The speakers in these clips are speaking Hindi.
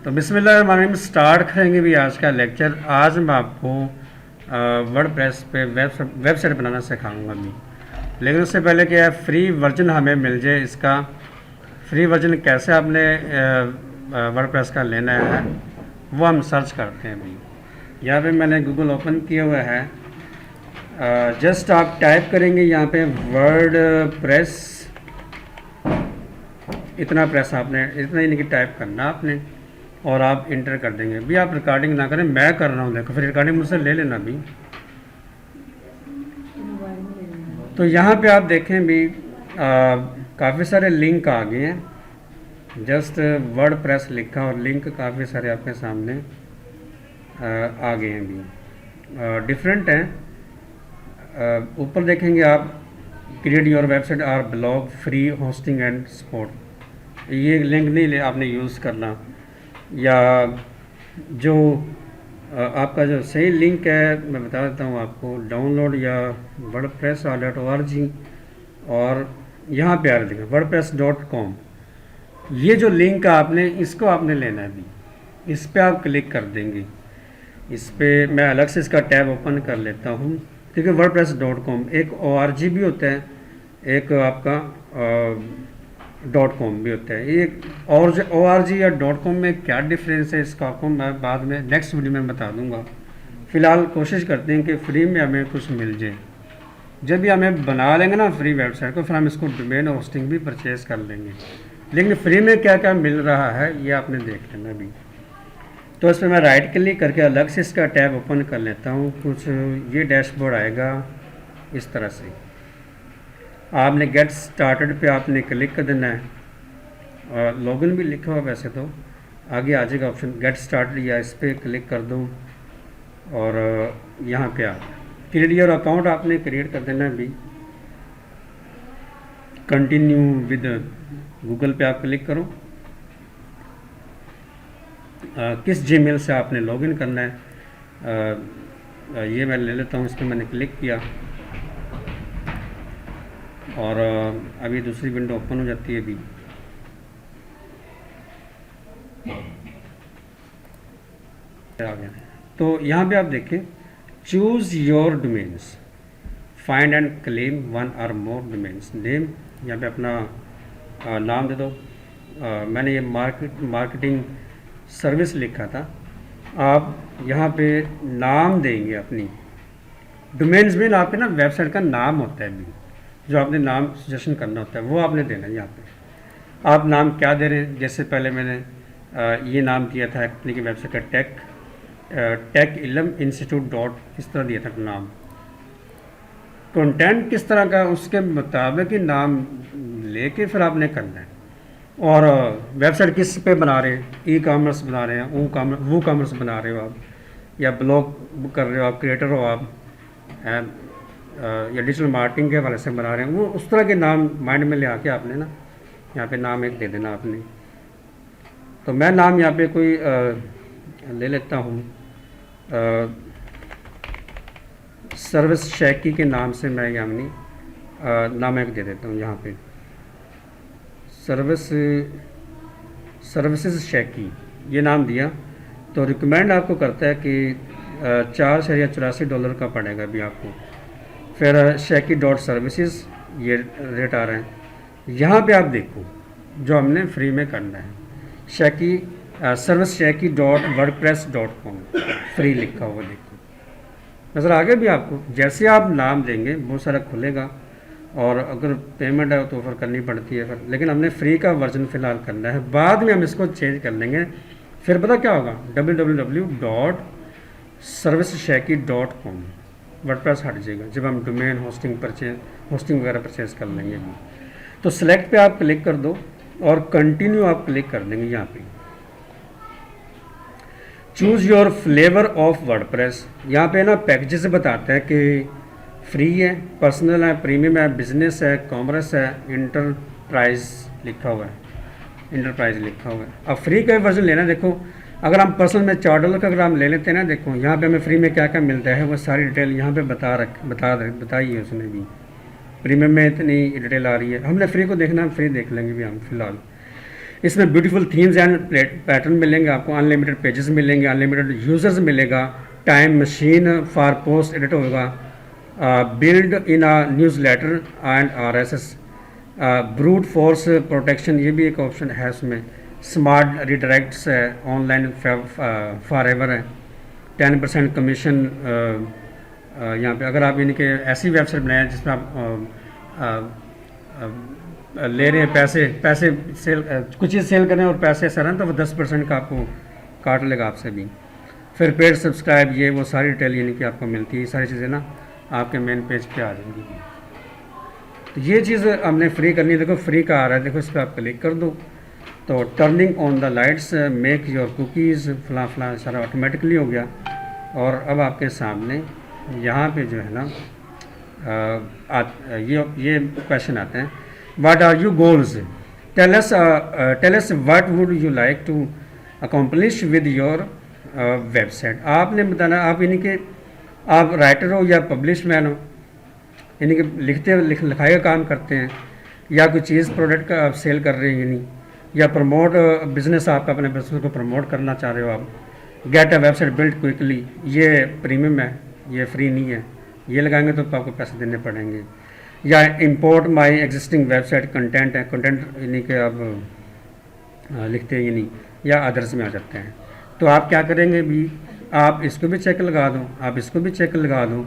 तो बिस्मिल्लाहिर्रहमानिर्रहीम स्टार्ट करेंगे भी आज का लेक्चर। आज मैं आपको वर्डप्रेस पे वेबसाइट बनाना सिखाऊंगा भी। लेकिन उससे पहले क्या है, फ्री वर्जन हमें मिल जाए। इसका फ्री वर्जन कैसे आपने वर्डप्रेस का लेना है वो हम सर्च करते हैं भी। यहाँ पे मैंने गूगल ओपन किया हुआ है। जस्ट आप टाइप करेंगे यहाँ पे वर्डप्रेस, इतना प्रेस आपने, इतना ही नहीं कि टाइप करना आपने, और आप इंटर कर देंगे भी। आप रिकॉर्डिंग ना करें, मैं कर रहा हूँ, देखो फिर रिकॉर्डिंग मुझसे ले लेना भी। तो यहाँ पे आप देखें भी काफ़ी सारे लिंक आ गए हैं। जस्ट वर्डप्रेस लिखा और लिंक काफ़ी सारे आपके सामने आ गए हैं भी, डिफरेंट हैं। ऊपर देखेंगे आप, create your website R blog free hosting and support. ये लिंक नहीं आपने यूज़ करना, या जो आपका जो सही लिंक है मैं बता देता हूँ आपको, डाउनलोड या wordpress.org, और यहाँ पे आ रहा है wordpress.com। ये जो लिंक है आपने इसको आपने लेना है भी। इस पर आप क्लिक कर देंगे। इस पर मैं अलग से इसका टैब ओपन कर लेता हूँ, क्योंकि wordpress.com एक org भी होता है, एक आपका .com भी होता है। ये और org या .com में क्या डिफरेंस है इसका आपको मैं बाद में नेक्स्ट वीडियो में बता दूंगा। फ़िलहाल कोशिश करते हैं कि फ्री में हमें कुछ मिल जाए। जब भी हमें बना लेंगे ना फ्री वेबसाइट को, फिर हम इसको डोमेन होस्टिंग भी परचेज़ कर लेंगे। लेकिन फ्री में क्या क्या मिल रहा है ये आपने देख लेना भी। तो इस पर मैं राइट क्लिक करके अलग से इसका टैब ओपन कर लेता हूँ। कुछ ये डैशबोर्ड आएगा इस तरह से। आपने गेट स्टार्टेड पे आपने क्लिक कर देना है, और लॉगिन भी लिखा हुआ वैसे तो आगे आ जाएगा ऑप्शन गेट स्टार्टेड, या इस पर क्लिक कर दूँ और यहाँ पे आप क्रिएट योर अकाउंट आपने क्रिएट कर देना है भी। कंटिन्यू विद गूगल पे आप क्लिक करो। किस जीमेल से आपने लॉगिन करना है, ये मैं ले लेता हूँ। इस पर मैंने क्लिक किया और अभी दूसरी विंडो ओपन हो जाती है अभी। आ गया। तो यहाँ पे आप देखें, choose your domains, find and claim one और मोर डोमेन्स नेम। यहाँ पे अपना नाम दे दो। मैंने ये मार्केटिंग सर्विस लिखा था। आप यहाँ पे नाम देंगे अपनी। डोमेन्स में आपके ना वेबसाइट का नाम होता है भी, जो आपने नाम सजेशन करना होता है वो आपने देना है। यहाँ पे आप नाम क्या दे रहे हैं। जैसे पहले मैंने ये नाम दिया था अपनी की वेबसाइट का टेक इलम इंस्टीट्यूट डॉट, इस तरह दिया था नाम। कंटेंट किस तरह का, उसके मुताबिक ही नाम लेके फिर आपने करना है। और वेबसाइट किस पे बना रहे हैं, ई कामर्स बना रहे हैं, वो कामर्स बना रहे हो आप, या ब्लॉग कर रहे हो आप, क्रिएटर हो आप, या डिजिटल मार्केटिंग के हवाले से बना रहे हैं, वो उस तरह के नाम माइंड में ले आके आपने ना यहाँ पे नाम एक दे देना आपने। तो मैं नाम यहाँ पे कोई ले लेता हूँ, सर्विस शैकी के नाम से मैं यहाँ नाम एक दे देता हूँ। यहाँ पे सर्विसेज शैकी ये नाम दिया। तो रिकमेंड आपको करता है कि $4.84 का पड़ेगा भी आपको। फिर शैकी डॉट सर्विसेज ये रेट आ रहे हैं। यहाँ पे आप देखो जो हमने फ्री में करना है, शैकी सर्विस शैकी डॉट wordpress.com फ्री लिखा हुआ देखो, नज़र आ गया भी आपको। जैसे आप नाम देंगे बहुत सारा खुलेगा, और अगर पेमेंट है तो फिर करनी पड़ती है फिर। लेकिन हमने फ्री का वर्जन फ़िलहाल करना है, बाद में हम इसको चेंज कर लेंगे। फिर पता क्या होगा, www.serviceshaki.com वर्डप्रेस हट जाएगा जब हम डोमेन होस्टिंग वगैरह परचेज कर लेंगे भी। तो सिलेक्ट पे आप क्लिक कर दो और कंटिन्यू आप क्लिक कर देंगे। यहाँ पे choose your flavour of WordPress. यहाँ पे ना पैकेजेस बताते हैं कि फ्री है, पर्सनल है, प्रीमियम है, बिजनेस है, कॉमर्स है, इंटरप्राइज लिखा हुआ है। अब फ्री का वर्जन लेना, देखो अगर हम पर्सनल में $4 का अगर हम ले लेते हैं ना, देखो यहाँ पे हमें फ्री में क्या क्या मिलता है वो सारी डिटेल यहाँ पे बताई है उसने भी। प्रीमियम में इतनी डिटेल आ रही है, हमने फ्री को देखना है, फ्री देख लेंगे भी हम फ़िलहाल। इसमें ब्यूटीफुल थीम्स एंड पैटर्न मिलेंगे आपको, अनलिमिटेड पेजेस मिलेंगे, अनलिमिटेड यूजर्स मिलेगा, time machine for post edit होगा, build in a newsletter and RSS, brute force protection, ये भी एक ऑप्शन है उसमें, स्मार्ट रिडायरेक्ट्स है, ऑनलाइन फॉर एवर है, 10% कमीशन यहाँ पे अगर आप इनके ऐसी वेबसाइट बनाएं जिसमें आप ले रहे हैं पैसे सेल, कुछ चीज़ सेल कर रहे हैं और पैसे सर हैं तो वो 10% का आपको काट लेगा आपसे भी। फिर पेड सब्सक्राइब, ये वो सारी डिटेल यानी कि आपको मिलती है, ये सारी चीज़ें ना आपके मेन पेज पे आ जाएंगी। तो ये चीज़ हमने फ्री करनी है, देखो फ्री का आ रहा है, देखो इस पर आप क्लिक कर दो तो turning on the lights make your cookies फला फला सारा ऑटोमेटिकली हो गया। और अब आपके सामने यहाँ पे जो है ना ये क्वेश्चन आते हैं, what are you goals, tell us what would you like to accomplish with your website. आपने बताना, आप यानी कि आप राइटर हो या पब्लिश मैन हो, यानी कि लिखाई का काम करते हैं, या कोई चीज़ प्रोडक्ट का आप सेल कर रहे हैं यानी, या प्रमोट बिज़नेस, आप अपने बिजनेस को प्रमोट करना चाह रहे हो आप। Get a website build quickly, ये प्रीमियम है, ये फ्री नहीं है, ये लगाएंगे तो आपको पैसे देने पड़ेंगे। या इंपोर्ट माई एग्जिस्टिंग वेबसाइट कंटेंट है, कंटेंट यानी कि आप लिखते हैं यानी, या अदर्स में आ जाते हैं। तो आप क्या करेंगे भी, आप इसको भी चेक लगा दो, आप इसको भी चेक लगा दो,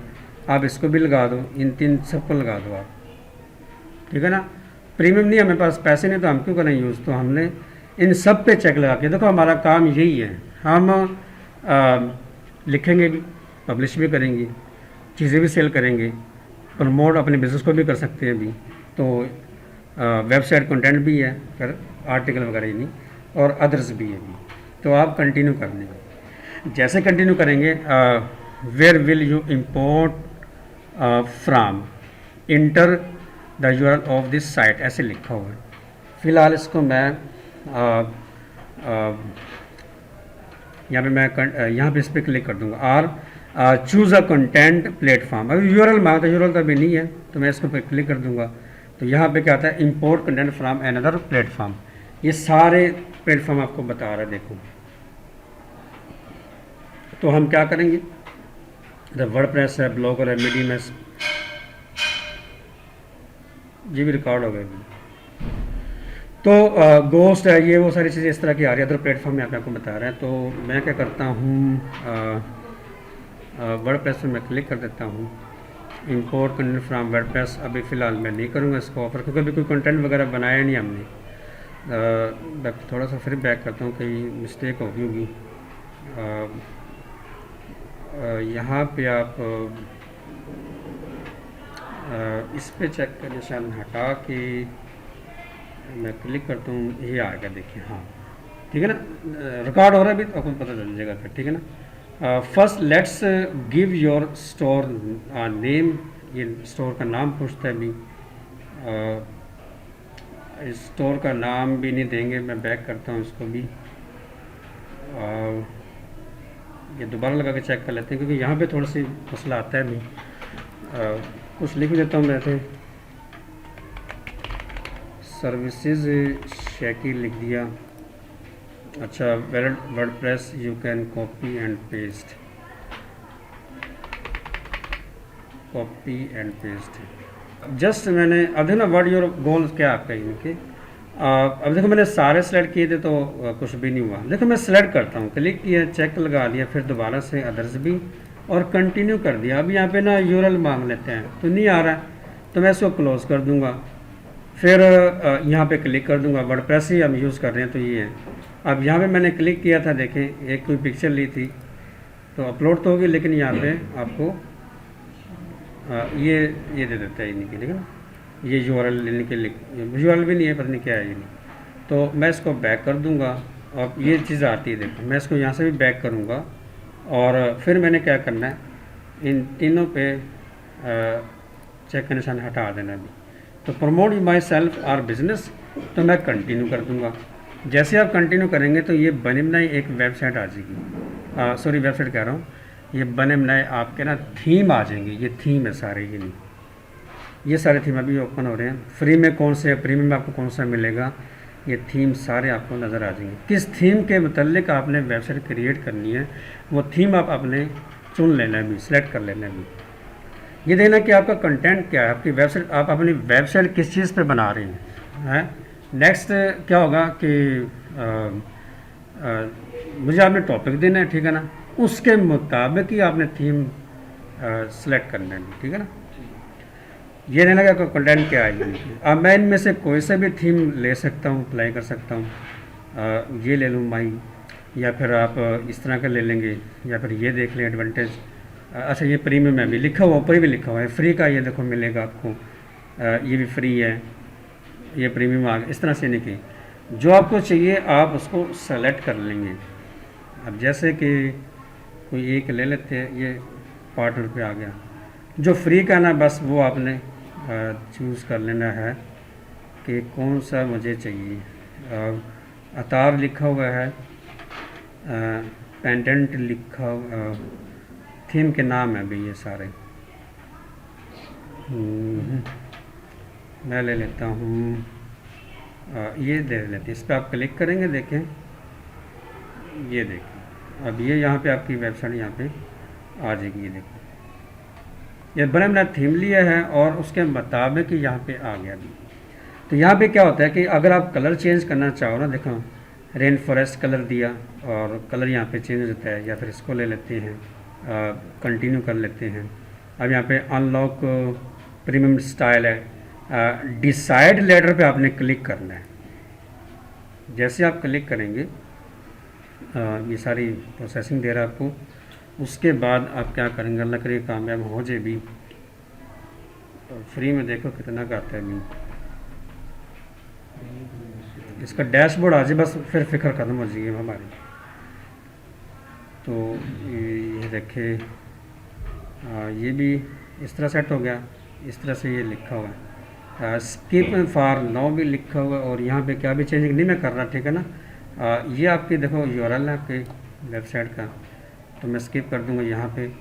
आप इसको भी लगा दो, इन तीन सबको लगा दो आप, ठीक है ना। प्रीमियम नहीं, हमें पास पैसे नहीं तो हम क्यों करें यूज़, तो हमने इन सब पे चेक लगा के, देखो हमारा काम यही है, हम लिखेंगे भी, पब्लिश भी करेंगे, चीज़ें भी सेल करेंगे, प्रमोट अपने बिज़नेस को भी कर सकते हैं अभी, तो वेबसाइट कंटेंट भी है, फिर आर्टिकल वगैरह ही नहीं, और अदर्स भी है भी। तो आप कंटिन्यू कर लेंगे, जैसे कंटिन्यू करेंगे, where will you import from, enter the URL of this site, ऐसे लिखा हुआ है। फ़िलहाल इसको मैं यहाँ पे मैं यहाँ पे इस पर क्लिक कर दूँगा, और चूज़ अ कंटेंट प्लेटफॉर्म। अभी URL मांगता है, URL तो अभी नहीं है, तो मैं इसको पे क्लिक कर दूँगा। तो यहाँ पे क्या आता है, import content from another platform, ये सारे प्लेटफॉर्म आपको बता रहा है, देखो। तो हम क्या करेंगे, द वर्डप्रेस है, ब्लॉगर है, मीडियम है, ये भी रिकॉर्ड हो गए। तो गोस्ट है, ये वो सारी चीज़ें इस तरह की आ रही है, अदर प्लेटफॉर्म में आपको बता रहे हैं। तो मैं क्या करता हूँ, वर्डप्रेस में मैं क्लिक कर देता हूँ, इंपोर्ट कंटेंट फ्रॉम वर्डप्रेस। अभी फ़िलहाल मैं नहीं करूँगा इसको ऑफर, क्योंकि अभी कोई कंटेंट वगैरह बनाया नहीं हमने। मैं थोड़ा सा फिर बैक करता हूँ, कहीं मिस्टेक होगी होगी। यहाँ पे आप इस पे चेक का निशान हटा के मैं क्लिक करता हूँ, ये आ गया, देखिए, हाँ ठीक है ना, रिकॉर्ड हो रहा है अभी, तो आपको पता चल जाएगा फिर, ठीक है ना। First let's give your store name, ये स्टोर का नाम पूछता है अभी, स्टोर का नाम भी नहीं देंगे, मैं बैक करता हूँ इसको भी, ये दोबारा लगा के चेक कर लेते हैं, क्योंकि यहाँ पे थोड़ा सी मसला आता है अभी। कुछ लिख देता हूँ, वैसे सर्विसेज शैकी लिख दिया। अच्छा, WordPress you can copy and paste, copy and paste. Just मैंने अब देखो ना, व्हाट योर गोल्स क्या आपका इनके। अब देखो मैंने सारे सेलेक्ट किए थे तो कुछ भी नहीं हुआ। देखो मैं सेलेक्ट करता हूँ, क्लिक किया, चेक लगा दिया, फिर दोबारा से अदर्स भी, और कंटिन्यू कर दिया। अब यहाँ पे ना URL मांग लेते हैं, तो नहीं आ रहा है, तो मैं इसको क्लोज़ कर दूँगा। फिर यहाँ पे क्लिक कर दूँगा, वर्डप्रेस ही हम यूज़ कर रहे हैं तो ये है। अब यहाँ पे मैंने क्लिक किया था, देखें एक कोई पिक्चर ली थी तो अपलोड तो होगी, लेकिन यहाँ पे आपको ये दे देता है इनके, ठीक है ना, ये URL लेने के लिए, URL भी नहीं है, पता नहीं क्या है ये नहीं। तो मैं इसको बैक कर दूँगा, और ये चीज़ आती है, देखो मैं इसको यहाँ से भी बैक करूँगा, और फिर मैंने क्या करना है, इन तीनों पे चेक का निशान हटा देना भी। तो प्रमोट माई सेल्फ और बिज़नेस, तो मैं कंटिन्यू कर दूँगा। जैसे आप कंटिन्यू करेंगे तो ये बने बनाई एक वेबसाइट आ जाएगी, सॉरी वेबसाइट कह रहा हूँ, ये बने बनाए आपके ना थीम आ जाएंगे। ये थीम है सारे, ये नहीं, ये सारे थीम अभी ओपन हो रहे हैं। फ्री में कौन से, प्रीमियम में आपको कौन सा मिलेगा, ये थीम सारे आपको नज़र आ जाएंगे। किस थीम के मतलब आपने वेबसाइट क्रिएट करनी है वो थीम आप अपने चुन लेना है भी, सिलेक्ट कर लेना है भी। ये देखना कि आपका कंटेंट क्या है, आपकी वेबसाइट, आप अपनी वेबसाइट किस चीज़ पे बना रहे हैं। नेक्स्ट क्या होगा कि मुझे आपने टॉपिक देना है, ठीक है ना, उसके मुताबिक ही आपने थीम सेलेक्ट करना है, ठीक है ना। ये नहीं लगा कंटेंट क्या है। अब मैं इनमें से कोई सा भी थीम ले सकता हूँ, अप्लाई कर सकता हूँ। ये ले लूँ माई, या फिर आप इस तरह का ले लेंगे, या फिर ये देख लें एडवांटेज। अच्छा ये प्रीमियम है, भी लिखा हुआ, ऊपर भी लिखा हुआ है फ्री का, ये देखो मिलेगा आपको। ये भी फ्री है, ये प्रीमियम आ गया। इस तरह से नहीं कि जो आपको चाहिए आप उसको सेलेक्ट कर लेंगे। अब जैसे कि कोई एक ले लेते हैं, ये ₹5 पे आ गया। जो फ्री का ना बस वो आपने चूज़ कर लेना है कि कौन सा मुझे चाहिए। अतार लिखा हुआ है, पेंडेंट लिखा हुआ, थीम के नाम है भाई ये सारे। मैं ले लेता हूँ, ये दे लेते, इस पर आप क्लिक करेंगे, देखें ये देखें। अब ये यहाँ पे आपकी वेबसाइट यहाँ पे आ जाएगी। ये देखो ये बने मैंने थीम लिया है और उसके मुताबिक यहाँ पे आ गया भी। तो यहाँ पे क्या होता है कि अगर आप कलर चेंज करना चाहो ना, देखो रेन फॉरेस्ट कलर दिया और कलर यहाँ पे चेंज होता है, या फिर इसको ले लेते हैं, कंटिन्यू कर लेते हैं। अब यहाँ पे अनलॉक प्रीमियम स्टाइल है, डिसाइड लेटर पे आपने क्लिक करना है। जैसे आप क्लिक करेंगे ये सारी प्रोसेसिंग दे रहा है आपको। उसके बाद आप क्या करेंगे, अल्लाह करे कामयाब हो जाए भी। फ्री में देखो कितना का आता है भी, इसका डैशबोर्ड आ जाए बस, फिर फिक्र ख़त्म हो जाएगी हमारी। तो ये देखे ये भी इस तरह सेट हो गया, इस तरह से ये लिखा हुआ है। स्किप फॉर नाउ भी लिखा हुआ है, और यहाँ पे क्या भी चेंजिंग नहीं मैं कर रहा, ठीक है ना। ये आपकी देखो यूआरएल है आपके वेबसाइट का, तो मैं स्किप कर दूंगा यहाँ पे।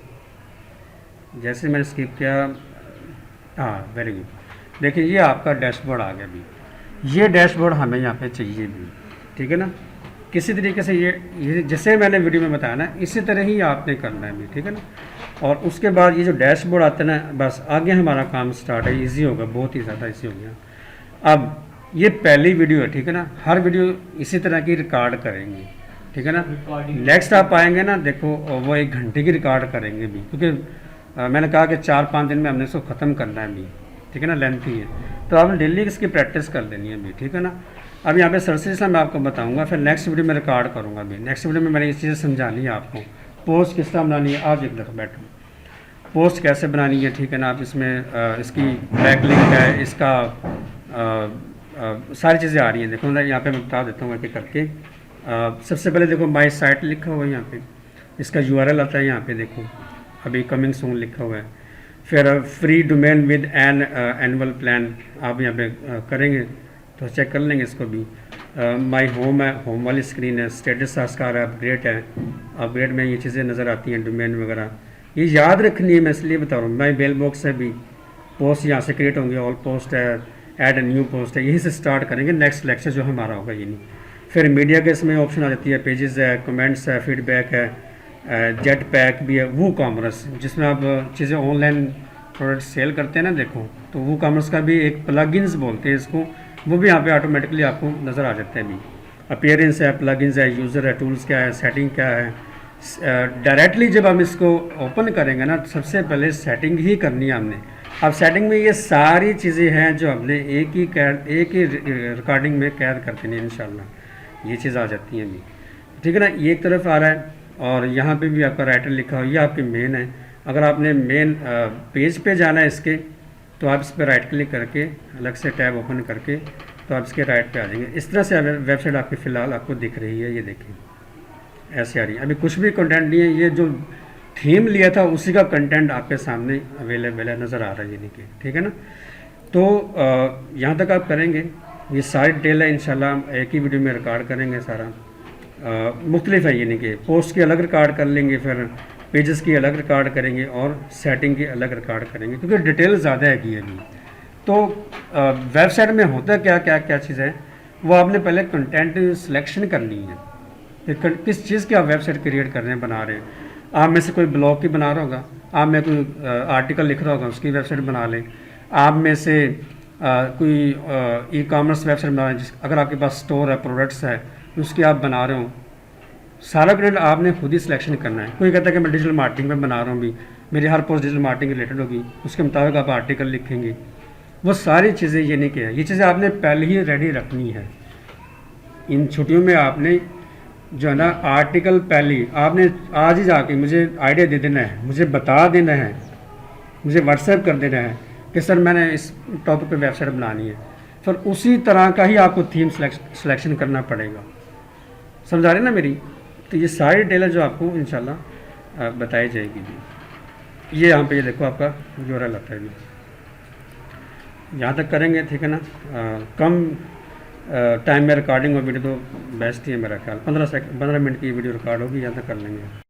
जैसे मैंने स्किप किया, हाँ वेरी गुड, देखिए ये आपका डैशबोर्ड आ गया भी। ये डैशबोर्ड हमें यहाँ पे चाहिए भी, ठीक है ना। किसी तरीके से ये जैसे मैंने वीडियो में बताया ना, इसी तरह ही आपने करना है भी, ठीक है ना। और उसके बाद ये जो डैशबोर्ड आता है ना, बस आगे हमारा काम स्टार्ट है, ईजी होगा, बहुत ही ज़्यादा ईजी हो गया। अब ये पहली वीडियो है, ठीक है ना, हर वीडियो इसी तरह की रिकॉर्ड करेंगे, ठीक है ना। नेक्स्ट आप आएंगे ना, देखो वो 1 घंटे की रिकॉर्ड करेंगे भी, क्योंकि मैंने कहा कि 4-5 दिन में हमने इसको ख़त्म करना है भी, ठीक है ना, लेंथी है। तो आपने डेली इसकी प्रैक्टिस कर लेनी है भी, ठीक है ना। अब यहाँ पे सर्चेस मैं आपको बताऊंगा, फिर नेक्स्ट वीडियो में रिकॉर्ड करूँगा भी। नेक्स्ट वीडियो में मैंने ये चीज़ें समझानी है आपको। पोस्ट किस तरह बनानी है, आज एक दफ़ा बैठो, पोस्ट कैसे बनानी है, ठीक है ना। आप इसमें इसकी बैक लिंक है, इसका सारी चीज़ें आ रही हैं। देखो ना यहाँ पे मैं बता देता हूँ एक करके। सबसे पहले देखो माई साइट लिखा हुआ है यहाँ पे, इसका यूआरएल आता है यहाँ पे, देखो अभी कमिंग सून लिखा हुआ है। फिर free domain with an annual plan आप यहाँ पे करेंगे तो चेक कर लेंगे इसको भी। माई होम है, होम वाली स्क्रीन है, स्टेटस संस्कार है, अपग्रेड है, अपग्रेड में ये चीज़ें नज़र आती हैं, डोमेन वगैरह ये याद रखनी है, मैं इसलिए बता रहा हूँ। माई बेल बॉक्स है भी, पोस्ट यहाँ से क्रिएट होंगे, ऑल पोस्ट है, ऐड ए न्यू पोस्ट है, यहीं से स्टार्ट करेंगे नेक्स्ट लेक्चर जो हमारा होगा ये नहीं। फिर मीडिया के इसमें ऑप्शन आ जाती है, पेजेस है, कमेंट्स है, फीडबैक है, जेट पैक भी है, वो कॉमर्स जिसमें आप चीज़ें ऑनलाइन प्रोडक्ट सेल करते हैं ना, देखो तो वो कॉमर्स का भी एक प्लगइन्स बोलते हैं इसको, वो भी यहाँ पे ऑटोमेटिकली आपको नज़र आ जाते हैं भी। अपीयरेंस है, प्लगइन्स है, यूज़र है, टूल्स क्या है, सेटिंग क्या है। डायरेक्टली जब हम इसको ओपन करेंगे ना, सबसे पहले सेटिंग ही करनी है हमने। अब सेटिंग में ये सारी चीज़ें हैं जो हमने एक ही रिकॉर्डिंग में कैद करते हैं, इंशाल्लाह ये चीज़ आ जाती है भी, ठीक है ना। ये एक तरफ आ रहा है, और यहाँ पे भी आपका राइटर लिखा हो, ये आपकी मेन है। अगर आपने मेन पेज पे जाना है इसके, तो आप इस पर राइट क्लिक करके अलग से टैब ओपन करके तो आप इसके राइट पे आ जाएंगे। इस तरह से वेबसाइट आपकी फ़िलहाल आपको दिख रही है, ये देखिए ऐसे आ रही है। अभी कुछ भी कंटेंट नहीं है, ये जो थीम लिया था उसी का कंटेंट आपके सामने अवेलेबल है, नज़र आ रहा है ये देखिए, ठीक है ना। तो यहाँ तक आप करेंगे, ये सारी डिटेल है, इंशाल्लाह एक ही वीडियो में रिकॉर्ड करेंगे सारा। मुख्तलिफ है ये नहीं कि पोस्ट की अलग रिकॉर्ड कर लेंगे, फिर पेजेस की अलग रिकॉर्ड करेंगे, और सेटिंग की अलग रिकॉर्ड करेंगे, क्योंकि डिटेल ज़्यादा है कि अभी। तो वेबसाइट में होता क्या क्या क्या चीज़ है, वो आपने पहले कंटेंट सिलेक्शन करनी है कि किस चीज़ की आप वेबसाइट क्रिएट कर रहे हैं, बना रहे हैं। आप में से कोई ब्लॉग की बना रहा होगा, आप में कोई आर्टिकल लिख रहा होगा, उसकी वेबसाइट बना लें। आप में से कोई ई कॉमर्स वेबसाइट बना रहे, अगर आपके पास स्टोर है, प्रोडक्ट्स है, उसकी आप बना रहे हो, सारा कंटेंट आपने खुद ही सिलेक्शन करना है। कोई कहता है कि मैं डिजिटल मार्केटिंग में बना रहा हूँ, भी मेरी हर पोस्ट डिजिटल मार्केटिंग रिलेटेड होगी, उसके मुताबिक आप आर्टिकल लिखेंगे। वो सारी चीज़ें ये नहीं किया, ये चीज़ें आपने पहले ही रेडी रखनी है। इन छुट्टियों में आपने जो है ना आर्टिकल पहले आपने आज ही जाके मुझे आइडिया दे देना है, मुझे बता देना है, मुझे व्हाट्सएप कर देना है कि सर मैंने इस टॉपिक पे वेबसाइट बनानी है। फिर उसी तरह का ही आपको थीम सिलेक्शन करना पड़ेगा। समझा रहे ना मेरी? तो ये सारी डिटेल जो आपको इंशाल्लाह बताई जाएगी जी। ये यहाँ पे ये देखो आपका यूआरएल आता है जी, यहाँ तक करेंगे, ठीक है ना। कम टाइम में रिकॉर्डिंग और वीडियो तो बेस्ट ही है मेरा ख्याल, 15 मिनट की वीडियो रिकॉर्ड होगी, यहाँ तक कर लेंगे।